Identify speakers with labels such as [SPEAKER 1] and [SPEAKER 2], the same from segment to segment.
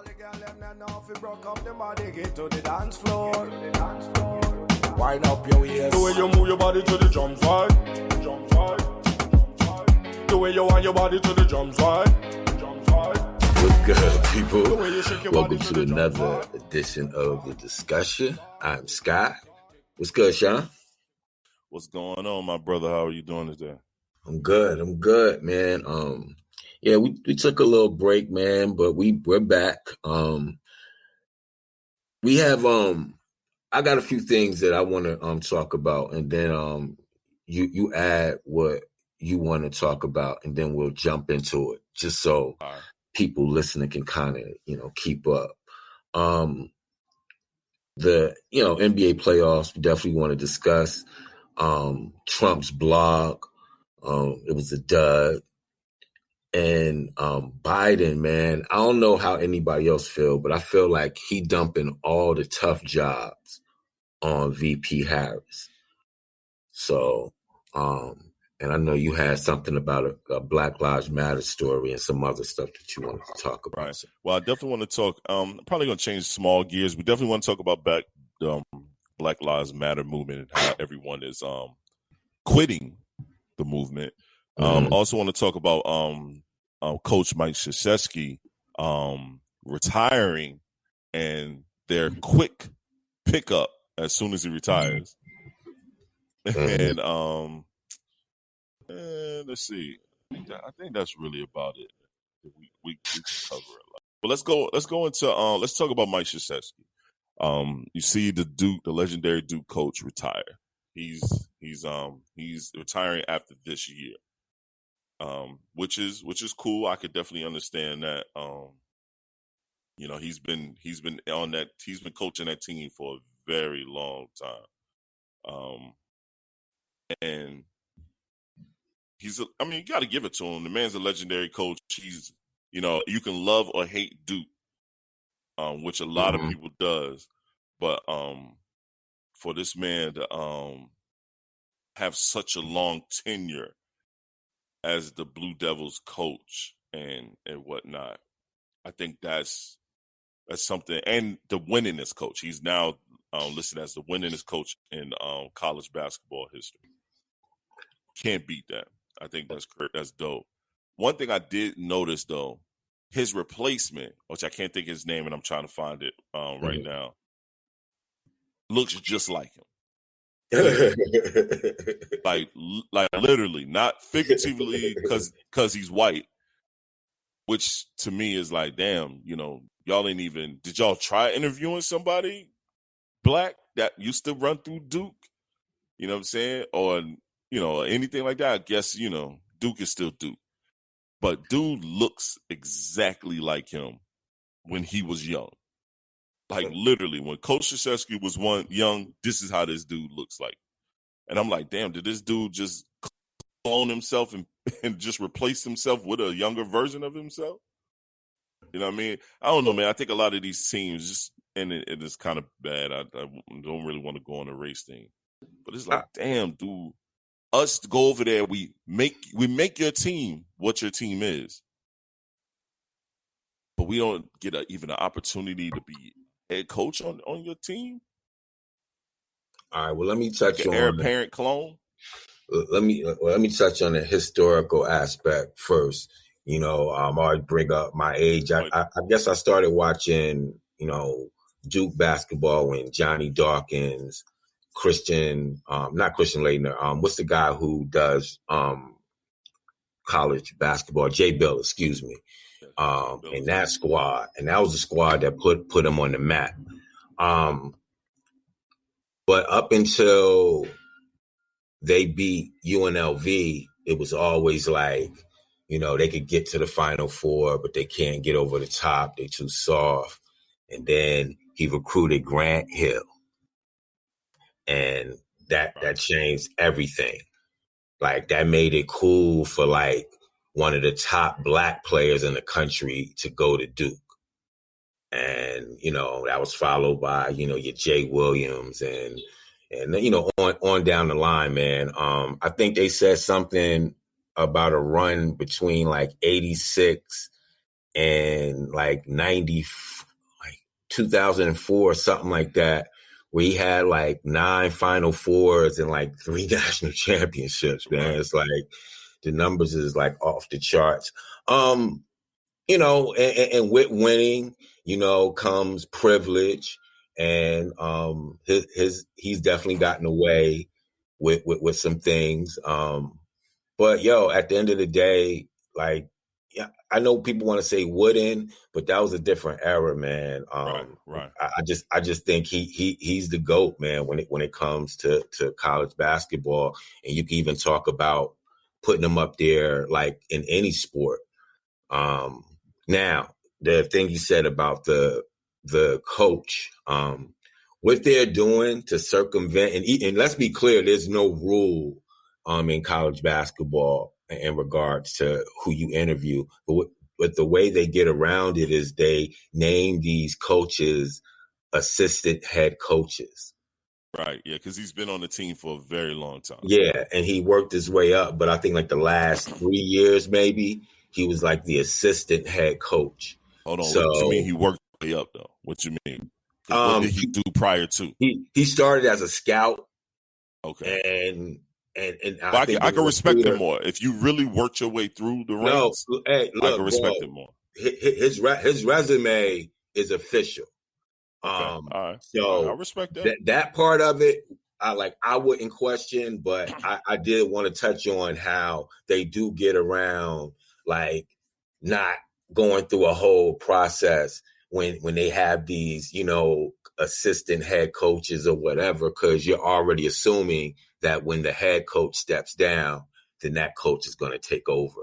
[SPEAKER 1] All the girl them now know if you broke up the body, get to the dance floor. Wind up your ears.
[SPEAKER 2] The way you move your body to the drums, right? Drums, right? The way you want your body to the drums, right? Drums, right?
[SPEAKER 3] What's good, people? Welcome to another edition of The Discussion. I'm Sky. What's good, Sean?
[SPEAKER 2] What's going on, my brother? How are you doing today?
[SPEAKER 3] I'm good, man. Yeah, we took a little break, man, but we're back. We have I got a few things that I want to talk about, and then you add what you want to talk about, and then we'll jump into it, just so people listening can kind of keep up. The NBA playoffs, we definitely want to discuss. Trump's blog, it was a dud. And Biden, man, I don't know how anybody else feel, but I feel like he dumping all the tough jobs on VP Harris. So, and I know you had something about a Black Lives Matter story and some other stuff that you wanted to talk about.
[SPEAKER 2] Right. Well, I definitely want to talk. I'm probably going to change small gears. We definitely want to talk about Black Lives Matter movement and how everyone is quitting the movement. Also want to talk about Coach Mike Krzyzewski retiring and their quick pickup as soon as he retires. And let's see. I think that's really about it. We can cover it. But let's go into let's talk about Mike Krzyzewski. You see the legendary Duke coach retire. He's retiring after this year. Which is cool. I could definitely understand that. He's been coaching that team for a very long time. And you got to give it to him. The man's a legendary coach. He's, you can love or hate Duke, which a lot of people does. But for this man to have such a long tenure as the Blue Devils coach and whatnot, I think that's something. And the winningest coach. He's now listed as the winningest coach in college basketball history. Can't beat that. I think that's dope. One thing I did notice, though, his replacement, which I can't think of his name, and I'm trying to find it right now, looks just like him. like literally, not figuratively, because he's white, which to me is like, damn, y'all ain't even, did y'all try interviewing somebody black that used to run through Duke? You know what I'm saying? Or, anything like that. I guess, Duke is still Duke. But dude looks exactly like him when he was young. Like, literally, when Coach Krzyzewski was young, this is how this dude looks like. And I'm like, damn, did this dude just clone himself and just replace himself with a younger version of himself? You know what I mean? I don't know, man. I think a lot of these teams, just, and it is kind of bad. I don't really want to go on a race thing. But it's like, damn, dude, us to go over there, we make your team what your team is. But we don't get even an opportunity to be head coach on your team.
[SPEAKER 3] All right, well, let me touch on
[SPEAKER 2] heir apparent clone.
[SPEAKER 3] Let me touch on the historical aspect first. I always bring up my age. I guess I started watching, Duke basketball when Johnny Dawkins, not Christian Laettner. What's the guy who does college basketball? Jay Bill, excuse me. And that squad, and that was the squad that put him on the map. But up until they beat UNLV, it was always like, they could get to the Final Four, but they can't get over the top. They're too soft. And then he recruited Grant Hill. And that changed everything. Like, that made it cool for, like, one of the top black players in the country to go to Duke. And, that was followed by, your Jay Williams and on down the line, man. I think they said something about a run between like 86 and like 2004, something like that, where he had like 9 Final Fours and like 3 national championships, man.
[SPEAKER 2] Right.
[SPEAKER 3] It's like the numbers is like off the charts. You know, and with winning, you know, comes privilege, and he's definitely gotten away with some things. But yo, at the end of the day, like, yeah, I know people want to say Wooden, but that was a different era, man.
[SPEAKER 2] Right.
[SPEAKER 3] I just think he's the GOAT, man, when it comes to college basketball. And you can even talk about putting him up there like in any sport. Now, the thing you said about the coach, what they're doing to circumvent, and let's be clear, there's no rule in college basketball in regards to who you interview, but the way they get around it is they name these coaches assistant head coaches.
[SPEAKER 2] Right, yeah, because he's been on the team for a very long time.
[SPEAKER 3] Yeah, and he worked his way up, but I think like the last 3 years, maybe, he was like the assistant head coach.
[SPEAKER 2] Hold on,
[SPEAKER 3] so,
[SPEAKER 2] what you mean he worked his way up, though? What you mean? What did he do prior to?
[SPEAKER 3] He started as a scout.
[SPEAKER 2] Okay.
[SPEAKER 3] And
[SPEAKER 2] I can respect him more. If you really worked your way through the ranks,
[SPEAKER 3] hey, look,
[SPEAKER 2] I can respect him more.
[SPEAKER 3] His resume is official.
[SPEAKER 2] Okay. All right.
[SPEAKER 3] So
[SPEAKER 2] I respect that.
[SPEAKER 3] That part of it, I wouldn't question, but I did want to touch on how they do get around, like, not going through a whole process when they have these, you know, assistant head coaches or whatever, because you're already assuming that when the head coach steps down, then that coach is going to take over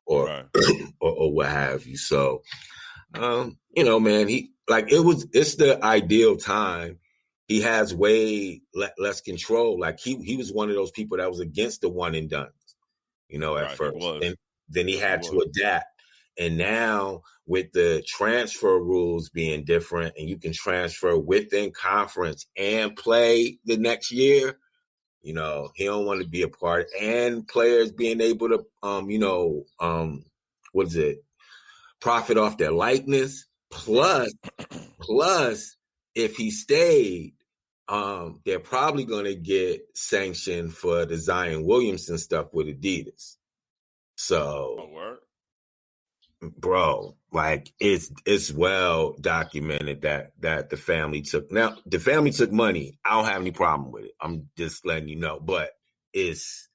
[SPEAKER 3] or,
[SPEAKER 2] right.
[SPEAKER 3] or what have you. So, you know, man, it's the ideal time. He has way less control. Like he was one of those people that was against the one and done, you know, at first. And then he had to adapt. And now with the transfer rules being different, and you can transfer within conference and play the next year, you know, he don't want to be a part. And players being able to, profit off their likeness. Plus, if he stayed, they're probably going to get sanctioned for the Zion Williamson stuff with Adidas. So, bro, like it's well documented that the family took. Now, the family took money. I don't have any problem with it. I'm just letting you know. But it's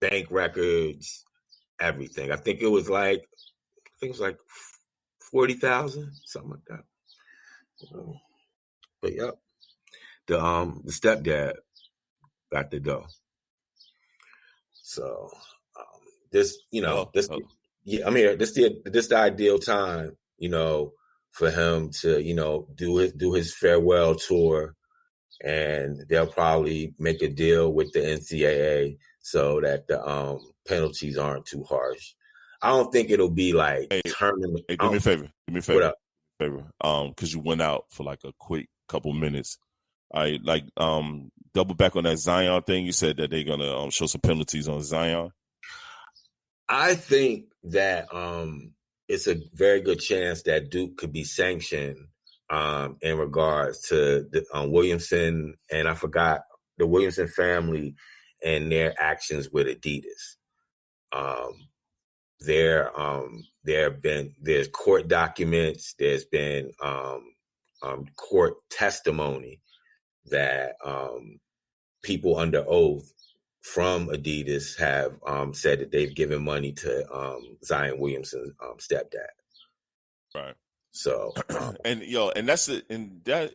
[SPEAKER 3] bank records, everything. I think it was like 40,000, something like that. But yep, the stepdad got to go. So this, you know, yeah, I'm here. This the ideal time, you know, for him to, you know, do his farewell tour, and they'll probably make a deal with the NCAA so that the penalties aren't too harsh. I don't think it'll be like tournament.
[SPEAKER 2] Hey, do me a favor.
[SPEAKER 3] What up?
[SPEAKER 2] Because you went out for like a quick couple minutes. I double back on that Zion thing. You said that they're gonna show some penalties on Zion.
[SPEAKER 3] I think that it's a very good chance that Duke could be sanctioned in regards to the Williamson, and I forgot the Williamson family and their actions with Adidas. There's court documents, there's been court testimony that people under oath from Adidas have said that they've given money to Zion Williamson's stepdad.
[SPEAKER 2] Right.
[SPEAKER 3] So
[SPEAKER 2] and that's it. And that,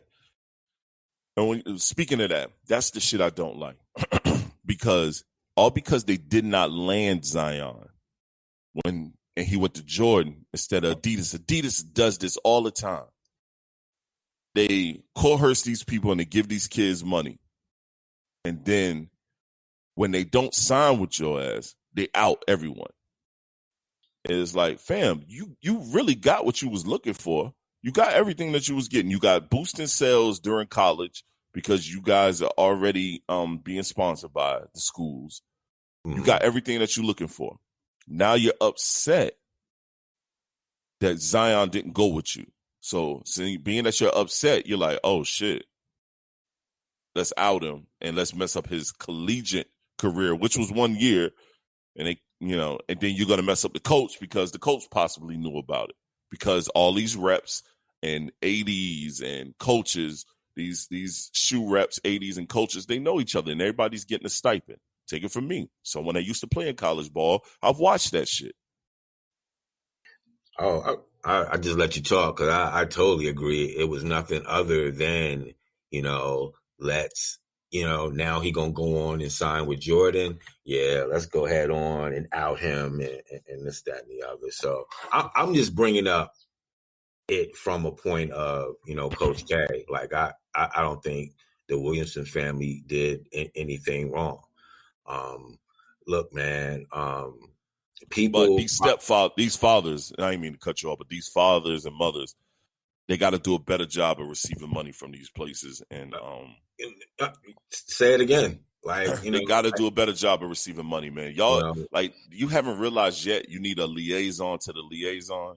[SPEAKER 2] and speaking of that, that's the shit I don't like. because they did not land Zion and he went to Jordan instead of Adidas. Adidas does this all the time. They coerce these people and they give these kids money. And then when they don't sign with your ass, they out everyone. And it's like, fam, you really got what you was looking for. You got everything that you was getting. You got boosting sales during college because you guys are already being sponsored by the schools. You got everything that you're looking for. Now you're upset that Zion didn't go with you. So being that you're upset, you're like, oh shit, let's out him and let's mess up his collegiate career, which was 1 year. And and then you're going to mess up the coach because the coach possibly knew about it, because all these reps and ADs and coaches, these shoe reps, ADs and coaches, they know each other and everybody's getting a stipend. Take it from me. So when I used to play in college ball, I've watched that shit.
[SPEAKER 3] Oh, I just let you talk because I totally agree. It was nothing other than, let's, now he going to go on and sign with Jordan. Yeah, let's go ahead on and out him and this, that, and the other. So I'm just bringing up it from a point of, Coach K. Like, I don't think the Williamson family did anything wrong. Look, man, people.
[SPEAKER 2] But these fathers, and I didn't mean to cut you off, but these fathers and mothers, they got to do a better job of receiving money from these places. And
[SPEAKER 3] say it again. Like,
[SPEAKER 2] they got to do a better job of receiving money, man. Y'all, like, you haven't realized yet you need a liaison to the liaison.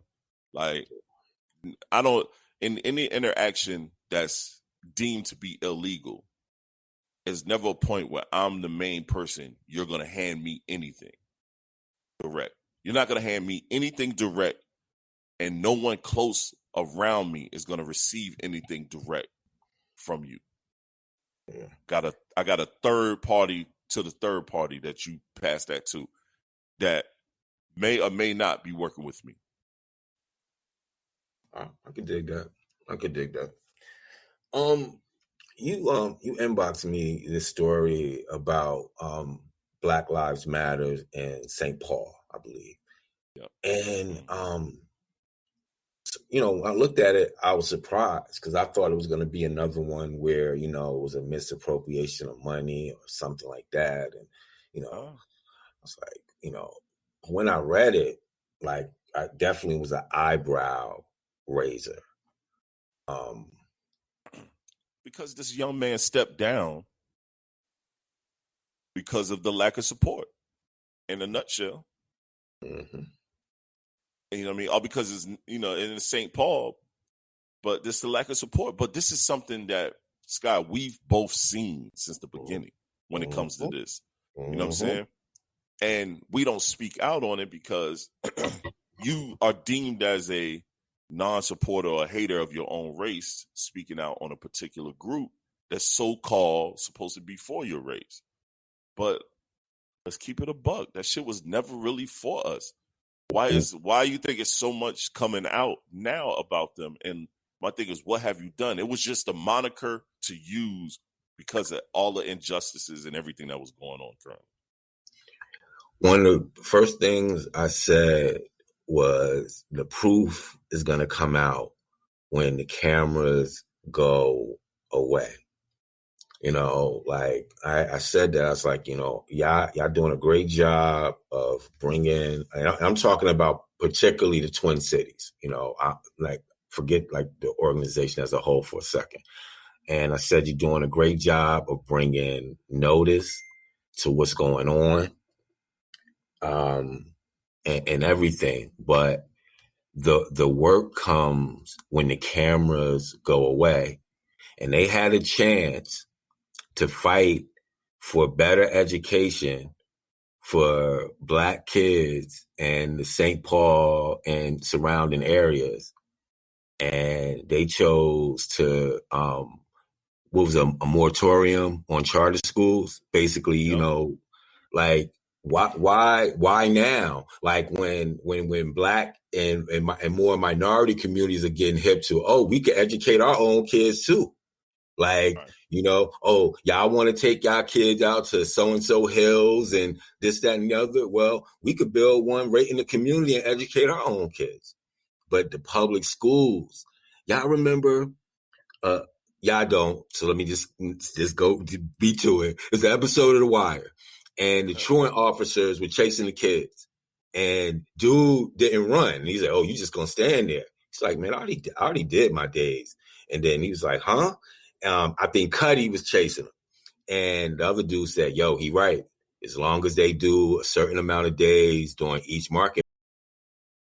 [SPEAKER 2] Like, I don't, in any interaction that's deemed to be illegal, there's never a point where I'm the main person. You're going to hand me anything direct. You're not going to hand me anything direct, and no one close around me is going to receive anything direct from you. Yeah. I got a third party to the third party that you pass that to that may or may not be working with me.
[SPEAKER 3] I could dig that. You inboxed me this story about Black Lives Matter in St. Paul, I believe.
[SPEAKER 2] Yep.
[SPEAKER 3] And when I looked at it, I was surprised because I thought it was going to be another one where, it was a misappropriation of money or something like that. And, I was like, when I read it, like, I definitely was an eyebrow raiser.
[SPEAKER 2] Because this young man stepped down because of the lack of support, in a nutshell.
[SPEAKER 3] Mm-hmm.
[SPEAKER 2] You know what I mean? All because it's, in St. Paul, but this is the lack of support. But this is something that, Sky, we've both seen since the beginning when it comes to this. You know what I'm saying? And we don't speak out on it because you are deemed as a non-supporter or a hater of your own race, speaking out on a particular group that's so-called supposed to be for your race. But let's keep it a buck. That shit was never really for us. Why you think it's so much coming out now about them? And my thing is, what have you done? It was just a moniker to use because of all the injustices and everything that was going on currently.
[SPEAKER 3] One of the first things I said was the proof is going to come out when the cameras go away. Like I said that, I was like, y'all doing a great job of bringing, and I'm talking about particularly the Twin Cities, forget like the organization as a whole for a second. And I said, you're doing a great job of bringing notice to what's going on, and everything. But the work comes when the cameras go away, and they had a chance to fight for better education for Black kids in the St. Paul and surrounding areas. And they chose to, what was a moratorium on charter schools? Basically, like, why now? Like when Black and more minority communities are getting hip to, we can educate our own kids too. Like, right. Y'all want to take y'all kids out to so-and-so hills and this, that, and the other. Well, we could build one right in the community and educate our own kids. But the public schools, y'all remember, y'all don't. So let me just go be to it. It's an episode of The Wire. And the truant officers were chasing the kids. And dude didn't run. And he's like, you just going to stand there. He's like, man, I already did my days. And then he was like, huh? I think Cuddy was chasing him. And the other dude said, he right. As long as they do a certain amount of days during each market